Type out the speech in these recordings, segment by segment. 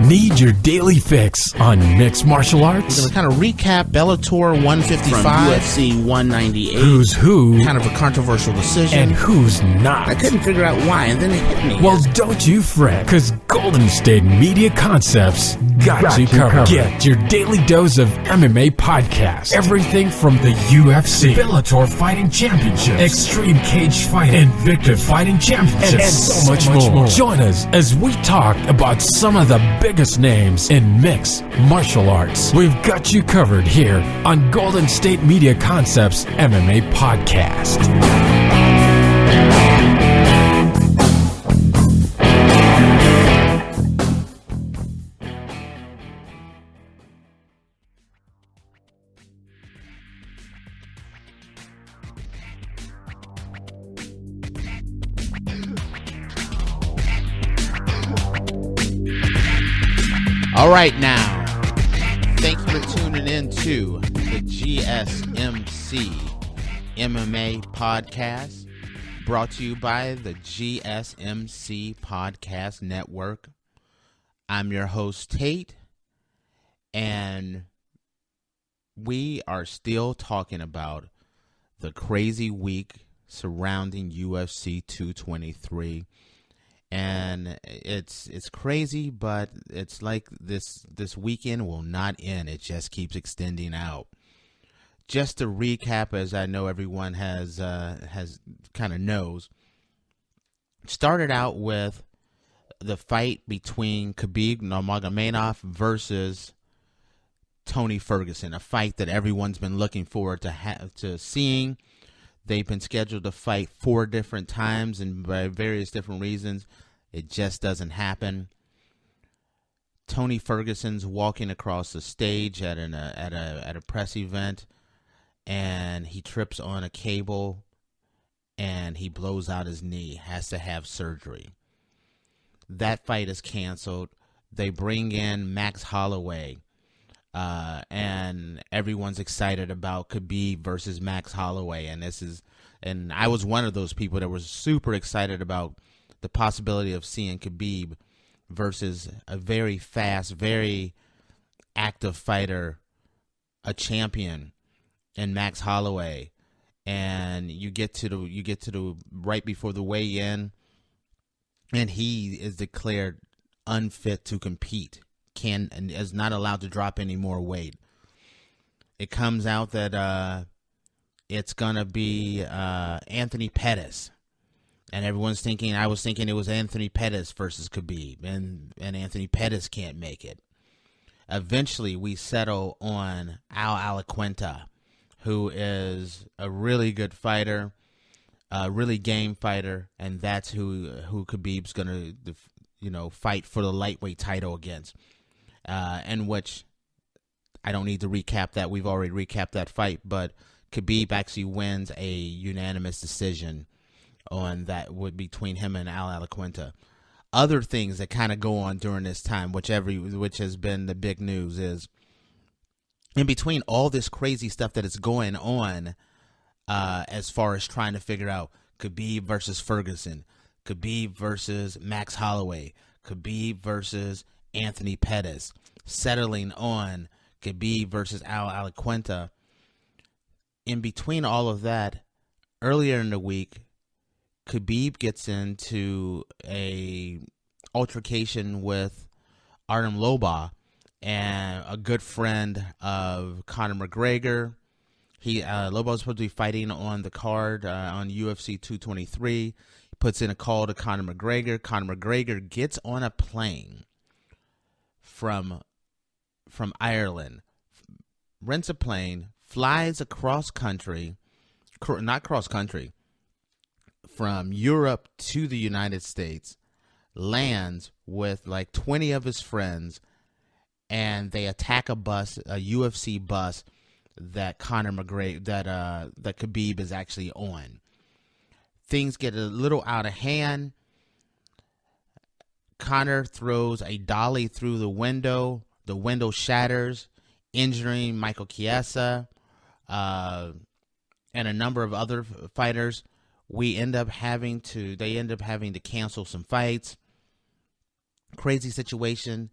Need your daily fix on mixed martial arts? We're going to kind of recap Bellator 155. From UFC 198. Who's who? Kind of a controversial decision. And who's not? I couldn't figure out why, and then it hit me. Well, don't you fret, because Golden State Media Concepts got you covered. Get your daily dose of MMA podcast. Everything from the UFC, Bellator Fighting Championships, Extreme Cage Fighting, Invicta Fighting Championships, and so much more. Join us as we talk about some of the biggest names in mixed martial arts. We've got you covered here on Golden State Media Concepts MMA Podcast. All right, now, thanks for tuning in to the GSMC MMA podcast, brought to you by the GSMC Podcast Network. I'm your host, Tate, and we are still talking about the crazy week surrounding UFC 223. And it's crazy, but it's like this weekend will not end. It just keeps extending out. Just to recap, as I know everyone has kind of knows, started out with the fight between Khabib Nurmagomedov versus Tony Ferguson, a fight that everyone's been looking forward to seeing. They've been scheduled to fight 4 different times, and by various different reasons, it just doesn't happen. Tony Ferguson's walking across the stage at a press event, and he trips on a cable, and he blows out his knee, has to have surgery. That fight is canceled. They bring in Max Holloway. And everyone's excited about Khabib versus Max Holloway, and I was one of those people that was super excited about the possibility of seeing Khabib versus a very fast, very active fighter, a champion, in Max Holloway. And you get to the right before the weigh-in, and he is declared unfit to compete. And is not allowed to drop any more weight. It comes out that it's gonna be Anthony Pettis, and everyone's thinking. I was thinking it was Anthony Pettis versus Khabib, and Anthony Pettis can't make it. Eventually, we settle on Atltanta, who is a really good fighter, a really game fighter, and that's who Khabib's gonna fight for the lightweight title against. In which I don't need to recap that. We've already recapped that fight, but Khabib actually wins a unanimous decision on that between him and Atltanta. Other things that kind of go on during this time, which has been the big news, is in between all this crazy stuff that is going on, as far as trying to figure out Khabib versus Ferguson, Khabib versus Max Holloway, Khabib versus Anthony Pettis, settling on Khabib versus Atltanta. In between all of that, earlier in the week, Khabib gets into a altercation with Artem Lobov, and a good friend of Conor McGregor. Lobov's supposed to be fighting on the card on UFC 223. He puts in a call to Conor McGregor. Conor McGregor gets on a plane from Ireland, rents a plane, flies across country, not cross country, from Europe to the United States, lands with like 20 of his friends, and they attack a UFC bus that that Khabib is actually on. Things get a little out of hand. Conor throws a dolly through the window. The window shatters, injuring Michael Chiesa and a number of other fighters. They end up having to cancel some fights. Crazy situation.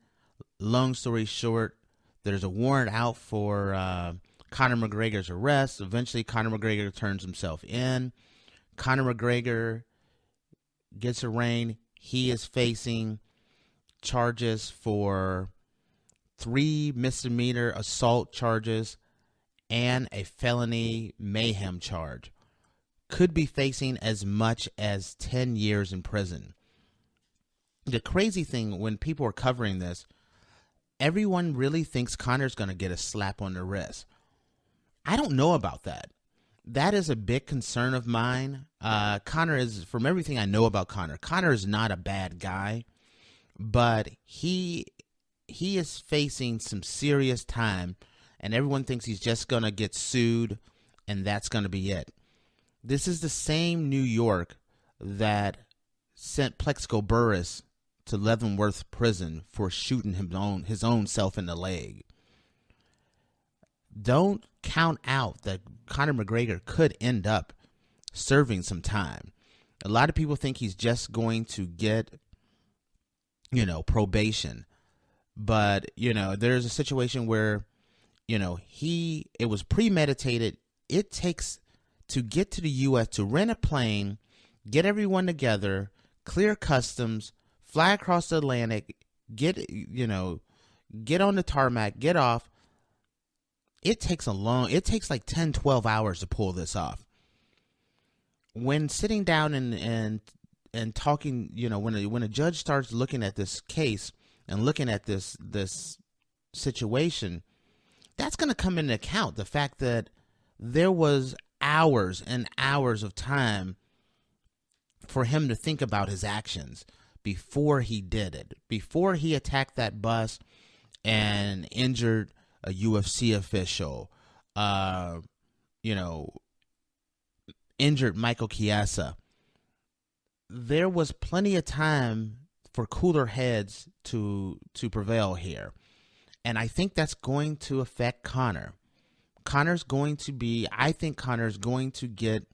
long story short, there's a warrant out for Conor McGregor's arrest. Eventually, Conor McGregor turns himself in. Conor McGregor gets arraigned. He is facing charges for 3 misdemeanor assault charges and a felony mayhem charge. Could be facing as much as 10 years in prison. The crazy thing, when people are covering this, everyone really thinks Conor's going to get a slap on the wrist. I don't know about that. That is a big concern of mine. Conor is, from everything I know about Conor is not a bad guy, but he is facing some serious time, and everyone thinks he's just going to get sued, and that's going to be it. This is the same New York that sent Plexico Burress to Leavenworth prison for shooting his own self in the leg. Don't count out that Conor McGregor could end up serving some time. A lot of people think he's just going to get, probation. But, there's a situation where, it was premeditated. It takes, to get to the U.S., to rent a plane, get everyone together, clear customs, fly across the Atlantic, get on the tarmac, get off. It takes like 10, 12 hours to pull this off. When sitting down and talking, when a judge starts looking at this case and looking at this situation, that's going to come into account. The fact that there was hours and hours of time for him to think about his actions before he did it, before he attacked that bus and injured a UFC official, injured Michael Chiesa. There was plenty of time for cooler heads to prevail here. And I think that's going to affect Conor. I think Conor's going to get,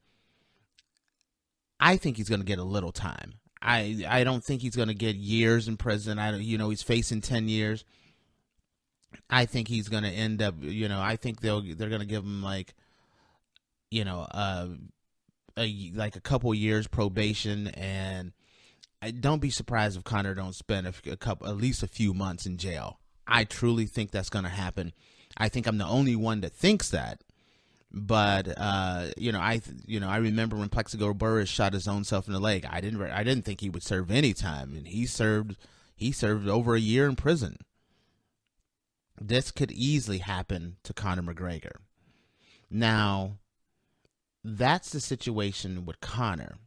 I think he's going to get a little time. I don't think he's going to get years in prison. He's facing 10 years. I think he's going to end up, I think they're going to give him like a couple years probation, and don't be surprised if Conor don't spend at least a few months in jail. I truly think that's going to happen. I think I'm the only one that thinks that. But I remember when Plexico Burress shot his own self in the leg. I didn't think he would serve any time, and he served over a year in prison. This could easily happen to Conor McGregor. Now, that's the situation with Conor.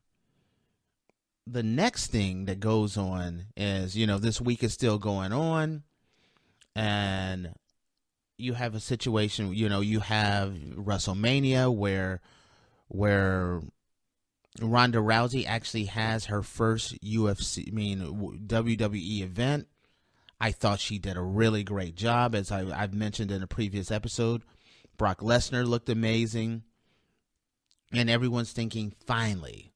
The next thing that goes on is, this week is still going on, and you have a situation, you have WrestleMania where Ronda Rousey actually has her first WWE event. I thought she did a really great job, as I've mentioned in a previous episode. Brock Lesnar looked amazing, and everyone's thinking, finally,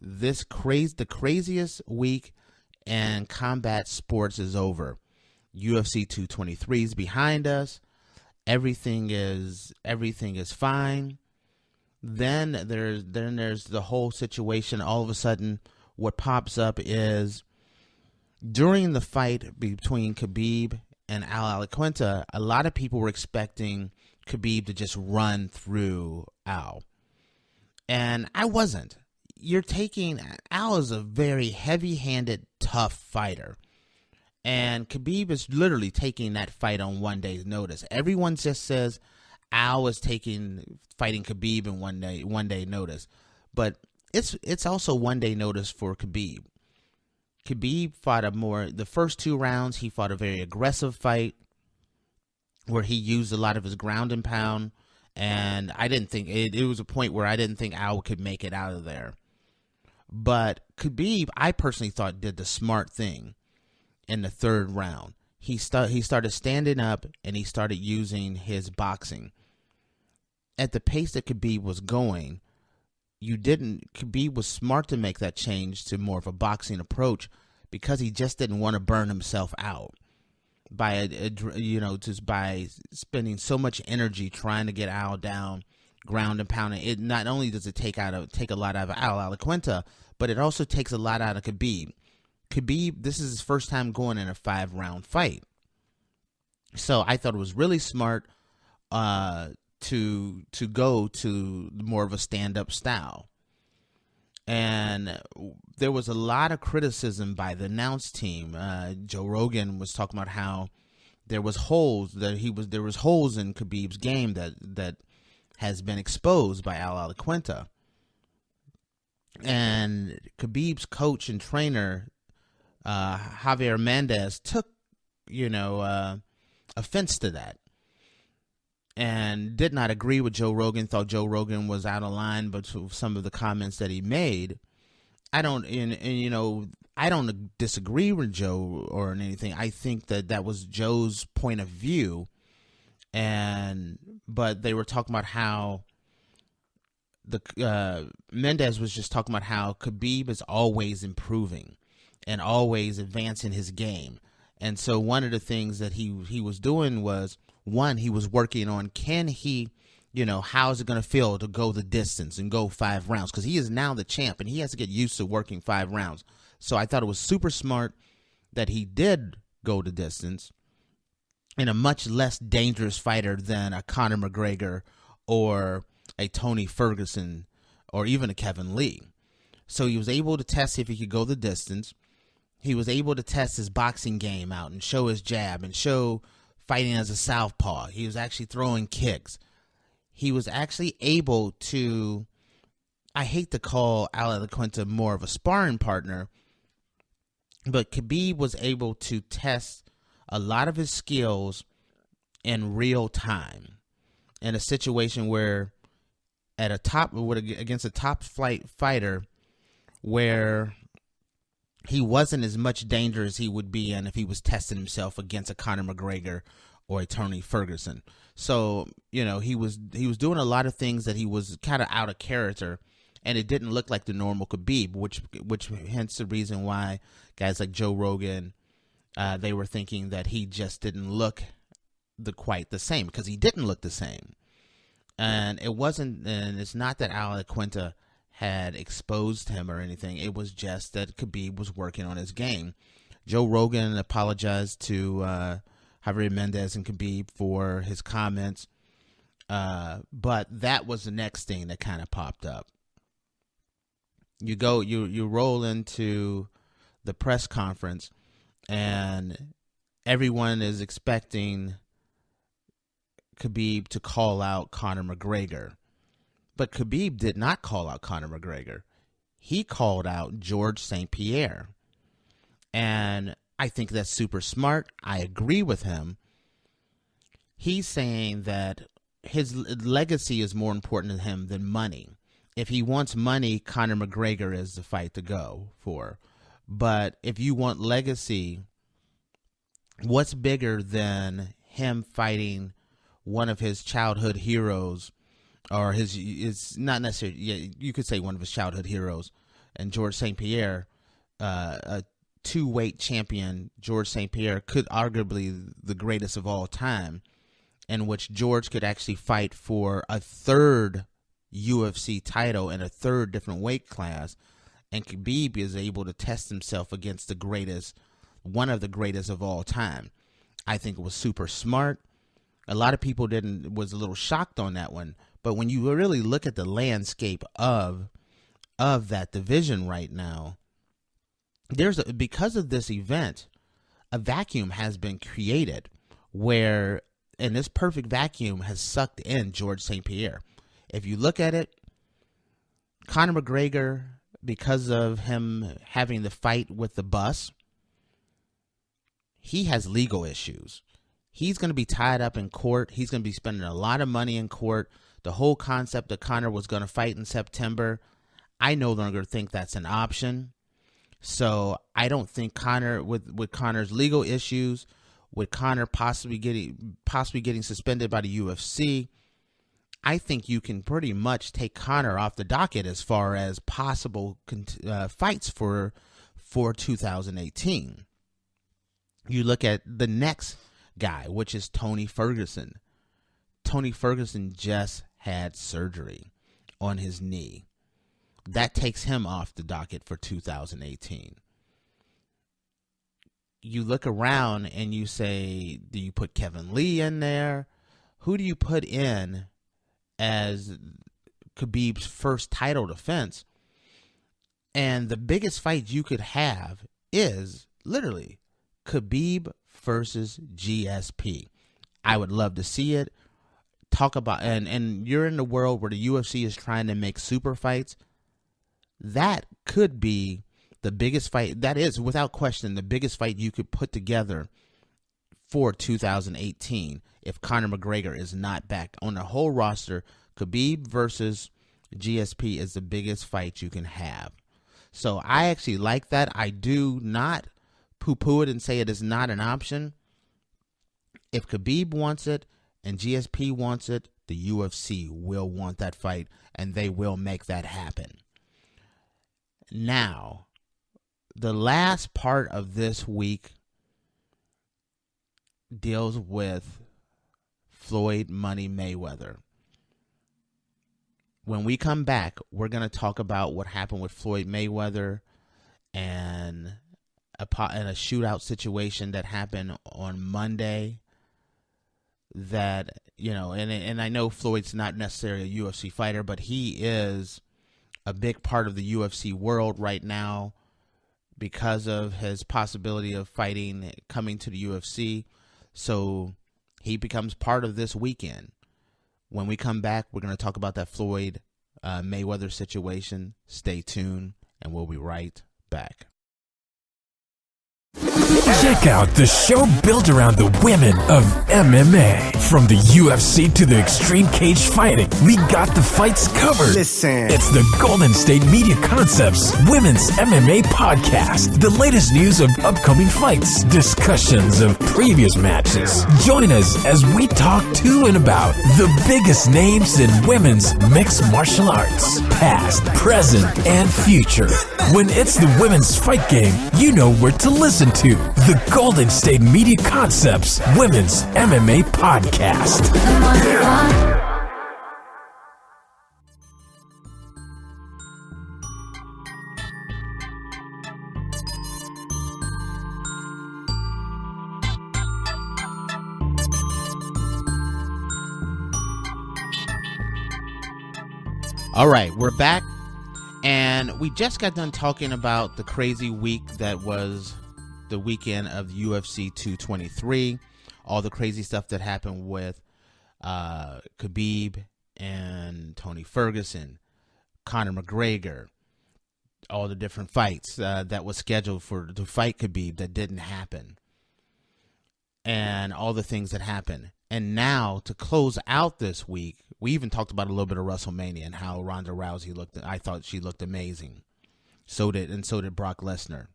the craziest week in combat sports is over. UFC 223 is behind us. Everything is fine. Then there's the whole situation. All of a sudden, what pops up is, during the fight between Khabib and Atltanta, a lot of people were expecting Khabib to just run through Al. And I wasn't. Al is a very heavy-handed, tough fighter. And Khabib is literally taking that fight on one day's notice. Everyone just says Al is fighting Khabib in one day notice. But it's also one day notice for Khabib. Khabib fought the first 2 rounds, he fought a very aggressive fight where he used a lot of his ground and pound, and I didn't think, it was a point where I didn't think Al could make it out of there. But Khabib, I personally thought, did the smart thing in the 3rd round. He started standing up, and he started using his boxing. At the pace that Khabib was going, Khabib was smart to make that change to more of a boxing approach, because he just didn't want to burn himself out. just by spending so much energy trying to get Al down, ground and pounding. It not only does it take a lot out of Atltanta, but it also takes a lot out of Khabib. Khabib, this is his first time going in a 5-round fight. So I thought it was really smart to go to more of a stand-up style. And there was a lot of criticism by the announce team. Joe Rogan was talking about how there was holes in Khabib's game that has been exposed by Atltanta. And Khabib's coach and trainer, Javier Mendez, took offense to that and did not agree with Joe Rogan, thought Joe Rogan was out of line, but some of the comments that he made, I don't disagree with Joe or anything. I think that was Joe's point of view, but they were talking about how Mendez was just talking about how Khabib is always improving and always advancing his game. And so one of the things that he was doing was, one, he was working on, can he, how is it going to feel to go the distance and go 5 rounds? Because he is now the champ, and he has to get used to working 5 rounds. So I thought it was super smart that he did go the distance, and a much less dangerous fighter than a Conor McGregor or a Tony Ferguson or even a Kevin Lee. So he was able to test if he could go the distance. He was able to test his boxing game out and show his jab and show fighting as a southpaw. He was actually throwing kicks. He was actually able to, I hate to call Atltanta more of a sparring partner, but Khabib was able to test a lot of his skills in real time in a situation where against a top flight fighter where he wasn't as much danger as he would be in if he was testing himself against a Conor McGregor or a Tony Ferguson. So, he was doing a lot of things that he was kind of out of character, and it didn't look like the normal Khabib, which hence the reason why guys like Joe Rogan, they were thinking that he just didn't look quite the same, because he didn't look the same. And it's not that Atltanta had exposed him or anything. It was just that Khabib was working on his game. Joe Rogan apologized to Javier Mendez and Khabib for his comments, but that was the next thing that kind of popped up. You roll into the press conference, and everyone is expecting Khabib to call out Conor McGregor. But Khabib did not call out Conor McGregor. He called out George St. Pierre. And I think that's super smart. I agree with him. He's saying that his legacy is more important to him than money. If he wants money, Conor McGregor is the fight to go for. But if you want legacy, what's bigger than him fighting one of his childhood heroes, or it's not necessarily, yeah, you could say one of his childhood heroes, and George St. Pierre, a 2-weight champion. George St. Pierre could arguably the greatest of all time, in which George could actually fight for a 3rd UFC title in a 3rd different weight class, and Khabib is able to test himself against the greatest, one of the greatest of all time. I think it was super smart. A lot of people was a little shocked on that one, but when you really look at the landscape of that division right now, because of this event, a vacuum has been created and this perfect vacuum has sucked in George St. Pierre. If you look at it, Conor McGregor, because of him having the fight with the bus, he has legal issues. He's going to be tied up in court. He's going to be spending a lot of money in court. The whole concept that Conor was going to fight in September, I no longer think that's an option. So I don't think Conor, with Conor's legal issues, with Conor possibly getting suspended by the UFC, I think you can pretty much take Conor off the docket as far as possible fights for 2018. You look at the next guy, which is Tony Ferguson. Tony Ferguson just had surgery on his knee. That takes him off the docket for 2018. You look around and you say, do you put Kevin Lee in there? Who do you put in as Khabib's first title defense? And the biggest fight you could have is literally Khabib versus GSP. I would love to see it. Talk about, and you're in the world where the UFC is trying to make super fights. That could be the biggest fight. That is, without question, the biggest fight you could put together for 2018 if Conor McGregor is not back on the whole roster. Khabib versus GSP is the biggest fight you can have. So I actually like that. I do not poo-poo it and say it is not an option. If Khabib wants it and GSP wants it, the UFC will want that fight, and they will make that happen. Now, the last part of this week deals with Floyd Money Mayweather. When we come back, we're going to talk about what happened with Floyd Mayweather and a shootout situation that happened on Monday. That, you know, and I know Floyd's not necessarily a UFC fighter, but he is a big part of the UFC world right now because of his possibility of fighting, coming to the UFC. So he becomes part of this weekend. When we come back, we're going to talk about that Floyd Mayweather situation. Stay tuned, and we'll be right back. Check out the show built around the women of MMA. From the UFC to the extreme cage fighting, we got the fights covered. Listen. It's the Golden State Media Concepts Women's MMA Podcast. The latest news of upcoming fights, discussions of previous matches. Join us as we talk to and about the biggest names in women's mixed martial arts, past, present, and future. When it's the women's fight game, you know where to listen to. The Golden State Media Concepts Women's MMA Podcast. All right, we're back, and we just got done talking about the crazy week that was the weekend of UFC 223, all the crazy stuff that happened with Khabib and Tony Ferguson, Conor McGregor, all the different fights that was scheduled to fight Khabib that didn't happen, and all the things that happened. And now, to close out this week, we even talked about a little bit of WrestleMania and how Ronda Rousey looked. I thought she looked amazing. So did Brock Lesnar.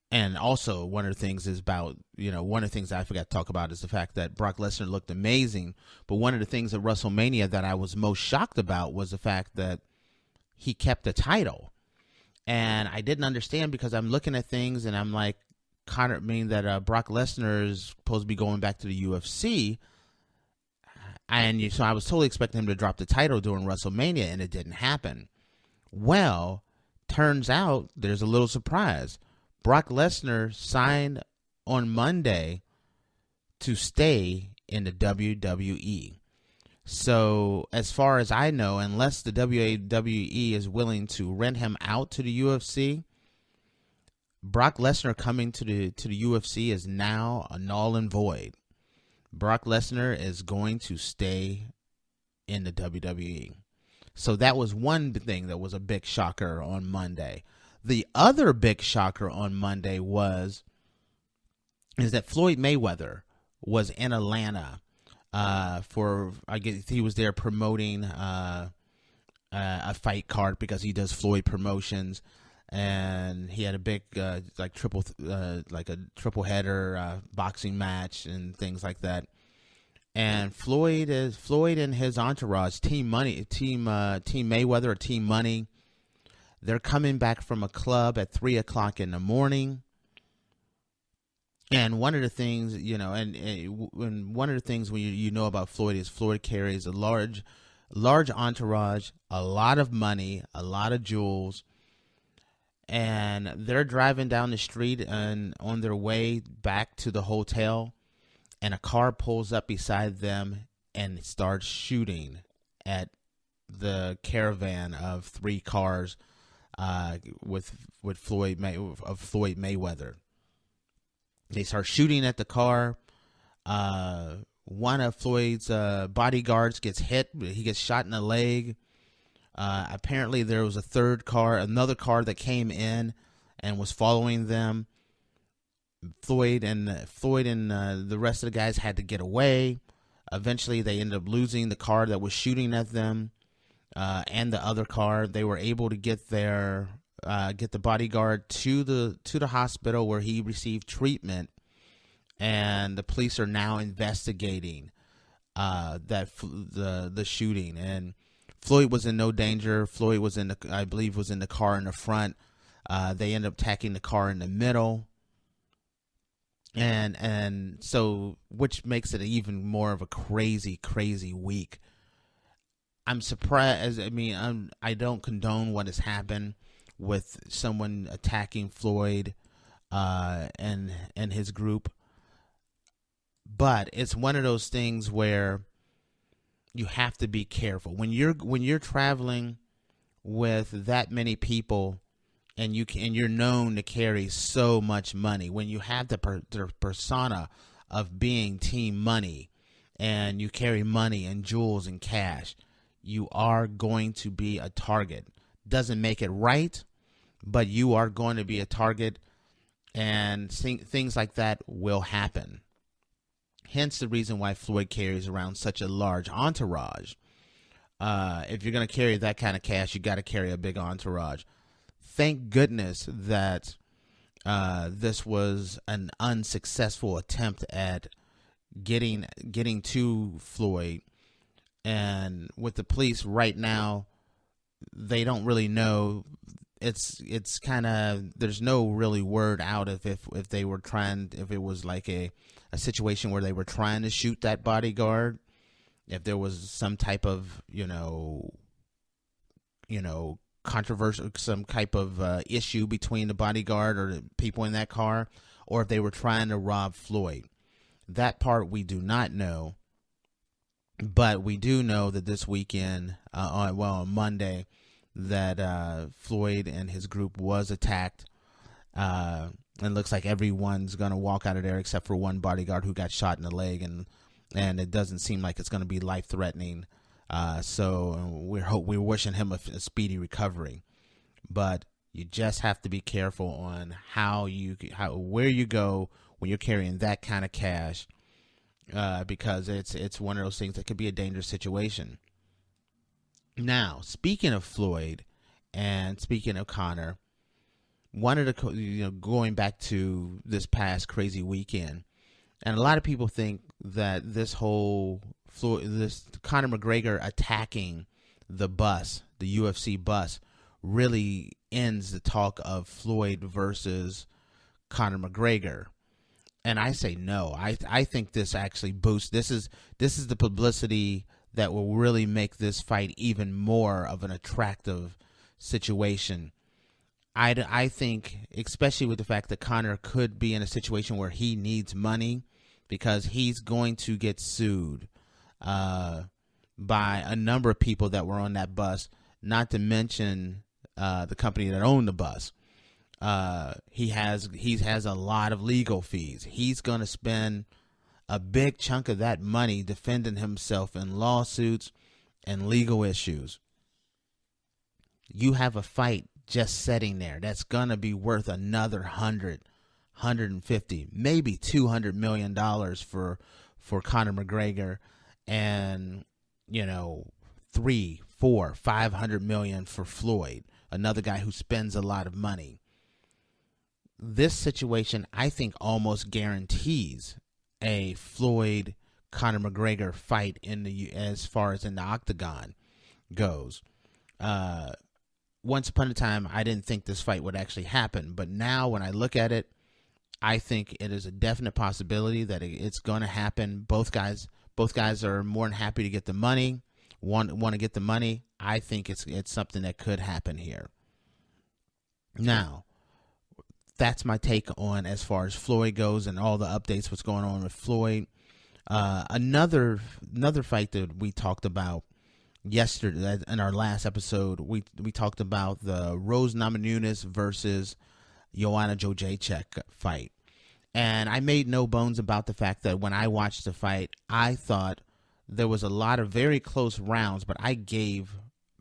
And also, one of the things is about, one of the things I forgot to talk about is the fact that Brock Lesnar looked amazing. But one of the things at WrestleMania that I was most shocked about was the fact that he kept the title. And I didn't understand, because I'm looking at things and I'm like, Brock Lesnar is supposed to be going back to the UFC. And so I was totally expecting him to drop the title during WrestleMania, and it didn't happen. Well, turns out there's a little surprise. Brock Lesnar signed on Monday to stay in the WWE. So as far as I know, unless the WWE is willing to rent him out to the UFC, Brock Lesnar coming to the UFC is now a null and void. Brock Lesnar is going to stay in the WWE. So that was one thing that was a big shocker on Monday. The other big shocker on Monday is that Floyd Mayweather was in Atlanta I guess he was there promoting a fight card, because he does Floyd Promotions, and he had a big triple header boxing match and things like that. And Floyd and his entourage, Team Maywather or Team Money, they're coming back from a club at 3:00 in the morning, And one of the things, and one of the things when you know about Floyd is Floyd carries a large entourage, a lot of money, a lot of jewels, and they're driving down the street and on their way back to the hotel, and a car pulls up beside them and starts shooting at the caravan of 3 cars with Floyd Mayweather. They start shooting at the car. One of Floyd's bodyguards gets hit. He gets shot in the leg. Apparently there was another car that came in and was following them. Floyd and the rest of the guys had to get away. Eventually they ended up losing the car that was shooting at them and the other car. They were able to get the bodyguard to the hospital where he received treatment, and the police are now investigating the shooting. And Floyd was in no danger. Floyd was in the car in the front. They ended up attacking the car in the middle. And so, which makes it even more of a crazy week. I'm surprised. I don't condone what has happened with someone attacking Floyd and his group, but it's one of those things where you have to be careful when you're traveling with that many people, and you're known to carry so much money. When you have the persona of being Team Money, and you carry money and jewels and cash, you are going to be a target. Doesn't make it right, but you are going to be a target, and things like that will happen. Hence the reason why Floyd carries around such a large entourage. If you're going to carry that kind of cash, you got to carry a big entourage. Thank goodness that this was an unsuccessful attempt at getting to Floyd. And with the police right now, they don't really know. It's kind of, there's no really word out if they were trying, if it was like a situation where they were trying to shoot that bodyguard, if there was some type of controversial, some type of issue between the bodyguard or the people in that car, or if they were trying to rob Floyd. That part we do not know. But we do know that this weekend, on Monday, that Floyd and his group was attacked. And it looks like everyone's going to walk out of there except for one bodyguard who got shot in the leg, and it doesn't seem like it's going to be life-threatening. So we're wishing him a speedy recovery. But you just have to be careful on where you go when you're carrying that kind of cash. Because it's one of those things that could be a dangerous situation. Now, speaking of Floyd and speaking of Conor, one of the going back to this past crazy weekend, and a lot of people think that this Conor McGregor attacking the bus, the UFC bus, really ends the talk of Floyd versus Conor McGregor. And I say no. I think this actually boosts. This is the publicity that will really make this fight even more of an attractive situation. I think, especially with the fact that Conor could be in a situation where he needs money because he's going to get sued by a number of people that were on that bus, not to mention the company that owned the bus. He has a lot of legal fees. He's going to spend a big chunk of that money defending himself in lawsuits and legal issues. You have a fight just sitting there that's going to be worth another 150, maybe $200 million for Conor McGregor, and 300, 400, 500 million for Floyd, another guy who spends a lot of money. This situation, I think, almost guarantees a Floyd Conor McGregor fight as far as in the octagon goes. Once upon a time, I didn't think this fight would actually happen, but now when I look at it, I think it is a definite possibility that it's going to happen. Both guys are more than happy to get the money. Want to get the money. I think it's something that could happen here. Now, that's my take on as far as Floyd goes and all the updates. What's going on with Floyd? Another fight that we talked about yesterday in our last episode. We talked about the Rose Namajunas versus Joanna Jedrzejczyk fight, and I made no bones about the fact that when I watched the fight, I thought there was a lot of very close rounds, but I gave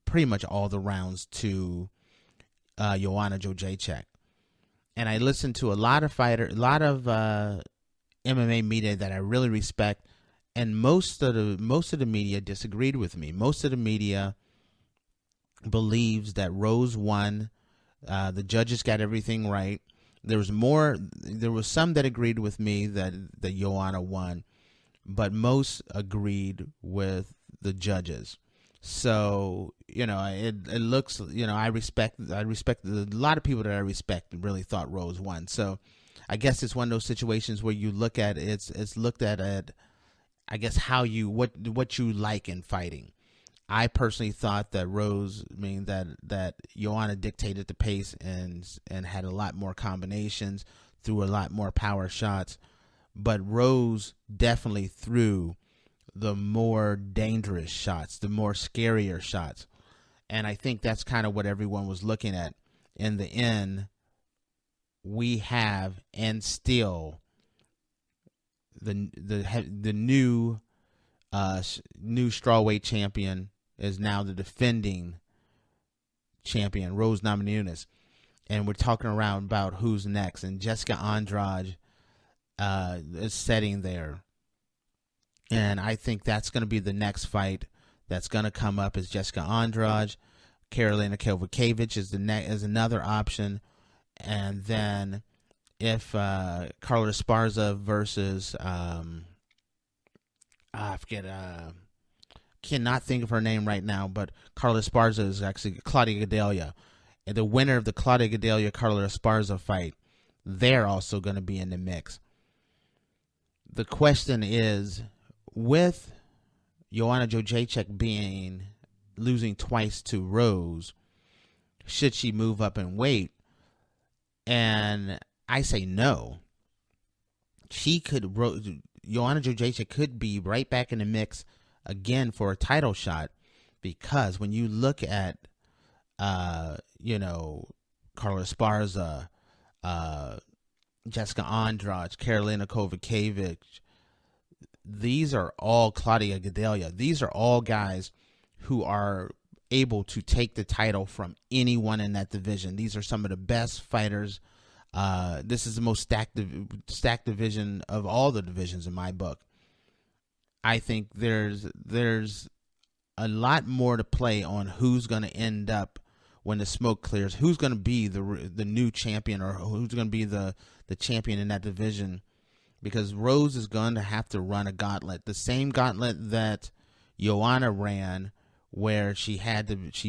pretty much all the rounds to Joanna Jedrzejczyk. And I listened to a lot of MMA media that I really respect, and most of the media disagreed with me. Most of the media believes that Rose won. The judges got everything right. There was some that agreed with me that Joanna won, but most agreed with the judges. So, it looks, I respect a lot of people that I respect really thought Rose won. So I guess it's one of those situations where you look at it's looked at I guess what you like in fighting. I personally thought that that Joanna dictated the pace and had a lot more combinations, threw a lot more power shots, but Rose definitely threw the more dangerous shots, the more scarier shots. And I think that's kind of what everyone was looking at. In the end, we have and still the new strawweight champion is now the defending champion, Rose Namajunas. And we're talking around about who's next. And Jessica Andrade is sitting there. And I think that's going to be the next fight that's going to come up is Jessica Andrade. Karolina Kowalkiewicz is another option. And then if Carla Esparza versus cannot think of her name right now, but Carla Esparza is actually Claudia Gadelha. And the winner of the Claudia Gadelha Carla Esparza fight, they're also going to be in the mix. The question is, with Joanna Jedrzejczyk losing twice to Rose, should she move up in weight? And I say no. Joanna Jedrzejczyk could be right back in the mix again for a title shot, because when you look at Carla Esparza, Jessica Andrade, Karolina Kowalkiewicz, these are all Claudia Gadelha. These are all guys who are able to take the title from anyone in that division. These are some of the best fighters. This is the most stacked division of all the divisions in my book. I think there's a lot more to play on who's going to end up when the smoke clears, who's going to be the new champion, or who's going to be the champion in that division. Because Rose is going to have to run a gauntlet, the same gauntlet that Joanna ran, where she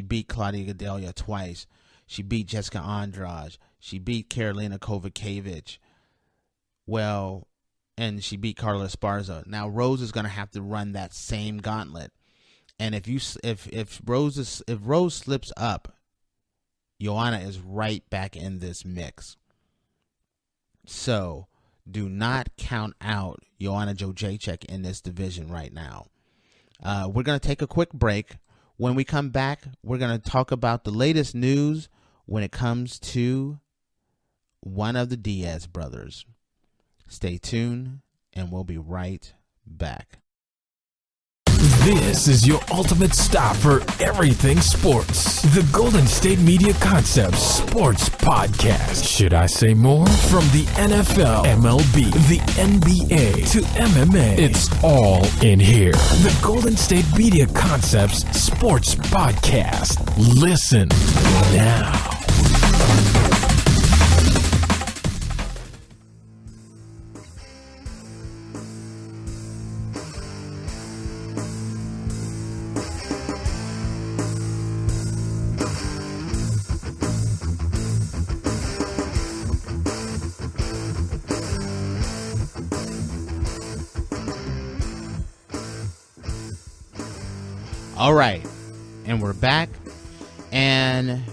beat Claudia Gadelha twice. She beat Jessica Andrade. She beat Karolina Kowalkiewicz. And she beat Carla Esparza. Now Rose is going to have to run that same gauntlet. And if Rose slips up, Joanna is right back in this mix. So do not count out Joanna Jedrzejczyk in this division right now. We're going to take a quick break. When we come back, we're going to talk about the latest news when it comes to one of the Diaz brothers. Stay tuned, and we'll be right back. This is your ultimate stop for everything sports. The Golden State Media Concepts Sports Podcast. Should I say more? From the NFL, MLB, the NBA to MMA, it's all in here. The Golden State Media Concepts Sports Podcast. Listen now. All right, and we're back, and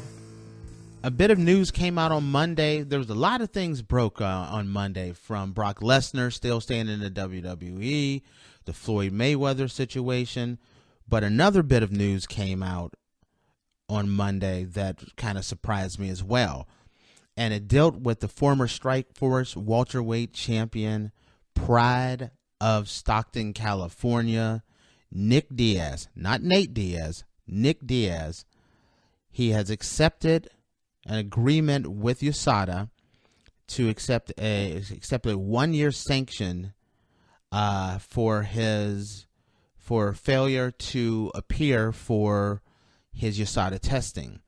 a bit of news came out on Monday. There was a lot of things broke on Monday, from Brock Lesnar still staying in the WWE, the Floyd Mayweather situation, but another bit of news came out on Monday that kind of surprised me as well, and it dealt with the former Strikeforce welterweight champion, Pride of Stockton, California, Nick Diaz, not Nate Diaz, Nick Diaz. He has accepted an agreement with USADA to accept a 1-year sanction for failure to appear for his USADA testing.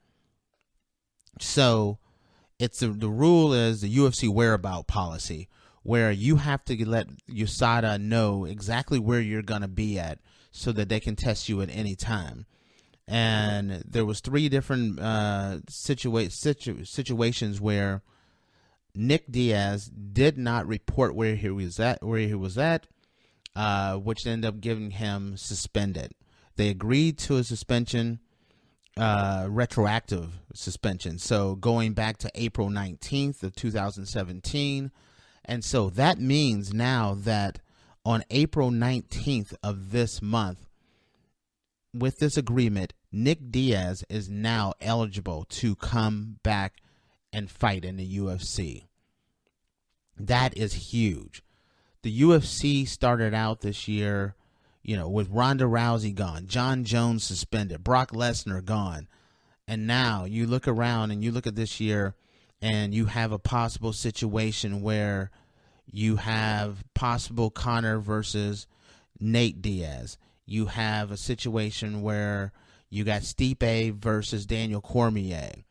So the rule is the UFC whereabout policy, where you have to let USADA know exactly where you're going to be at so that they can test you at any time. And there was 3 different situations where Nick Diaz did not report where he was at, which ended up getting him suspended. They agreed to a suspension, retroactive suspension, so going back to April 19th of 2017. And so that means now that on April 19th of this month, with this agreement, Nick Diaz is now eligible to come back and fight in the UFC. That is huge. The UFC started out this year, with Ronda Rousey gone, Jon Jones suspended, Brock Lesnar gone. And now you look around and you look at this year and you have a possible situation where you have possible Conor versus Nate Diaz. You have a situation where you got Stipe versus Daniel Cormier.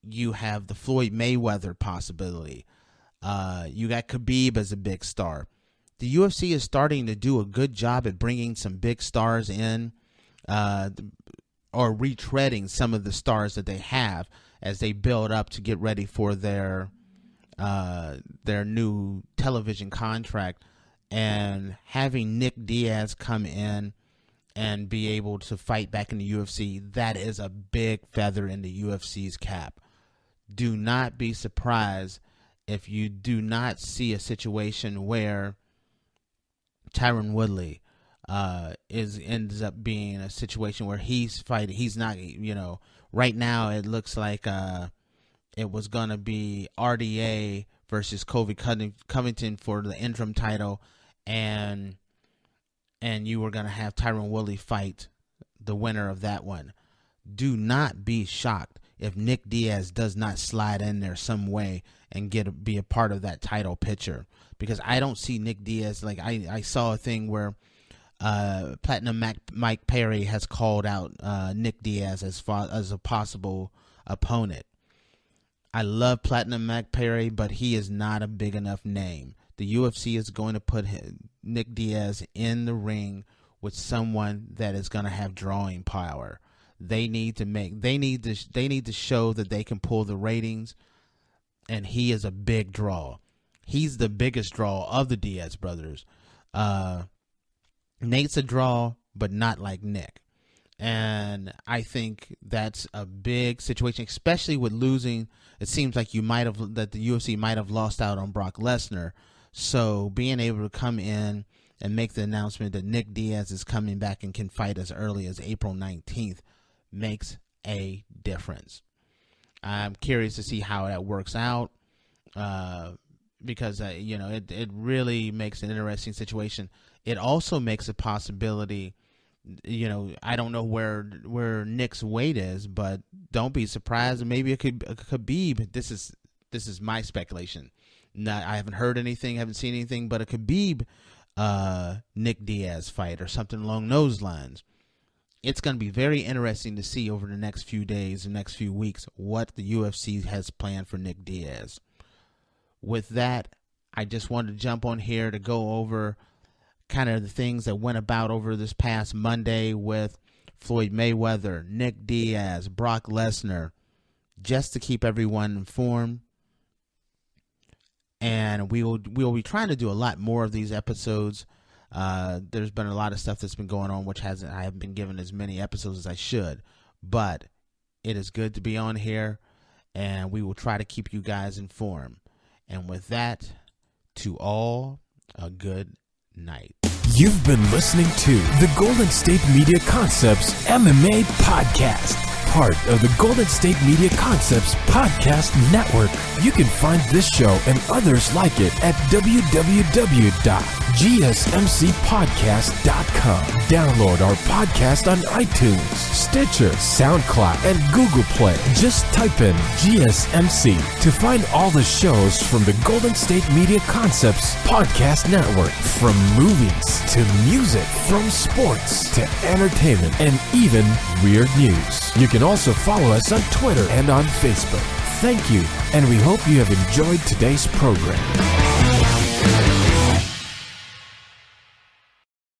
You have the Floyd Mayweather possibility. You got Khabib as a big star. The UFC is starting to do a good job at bringing some big stars in, or retreading some of the stars that they have as they build up to get ready for their new television contract. And having Nick Diaz come in and be able to fight back in the UFC, that is a big feather in the UFC's cap. Do not be surprised if you do not see a situation where Tyron Woodley ends up being a situation where he's fighting. He's not, right now it looks like it was going to be RDA versus Kobe Covington for the interim title, and you were going to have Tyron Woodley fight the winner of that one. Do not be shocked if Nick Diaz does not slide in there some way and be a part of that title picture, because I don't see Nick Diaz. Like I saw a thing where Platinum Mike Perry has called out Nick Diaz as a possible opponent. I love Platinum Mike Perry, but he is not a big enough name. The UFC is going to put Nick Diaz in the ring with someone that is going to have drawing power. They need to show that they can pull the ratings, and he is a big draw. He's the biggest draw of the Diaz brothers. Nate's a draw, but not like Nick. And I think that's a big situation, especially with losing. It seems like the UFC might have lost out on Brock Lesnar. So being able to come in and make the announcement that Nick Diaz is coming back and can fight as early as April 19th makes a difference. I'm curious to see how that works out, because it really makes an interesting situation. It also makes a possibility. I don't know where Nick's weight is, but don't be surprised. Maybe it could Khabib. This is my speculation. I haven't heard anything, haven't seen anything, but a Khabib Nick Diaz fight or something along those lines. It's going to be very interesting to see over the next few days, the next few weeks, what the UFC has planned for Nick Diaz. With that, I just wanted to jump on here to go over kind of the things that went about over this past Monday with Floyd Mayweather, Nick Diaz, Brock Lesnar, just to keep everyone informed. And we will be trying to do a lot more of these episodes There's been a lot of stuff that's been going on, which I haven't been given as many episodes as I should, but it is good to be on here, and we will try to keep you guys informed. And with that, to all, a good night. You've been listening to the Golden State Media Concepts MMA Podcast, part of the Golden State Media Concepts Podcast Network. You can find this show and others like it at www.gsmcpodcast.com. Download our podcast on iTunes, Stitcher, SoundCloud, and Google Play. Just type in GSMC to find all the shows from the Golden State Media Concepts Podcast Network. From movies to music, from sports to entertainment, and even weird news. You can also follow us on Twitter and on Facebook. Thank you, and we hope you have enjoyed today's program.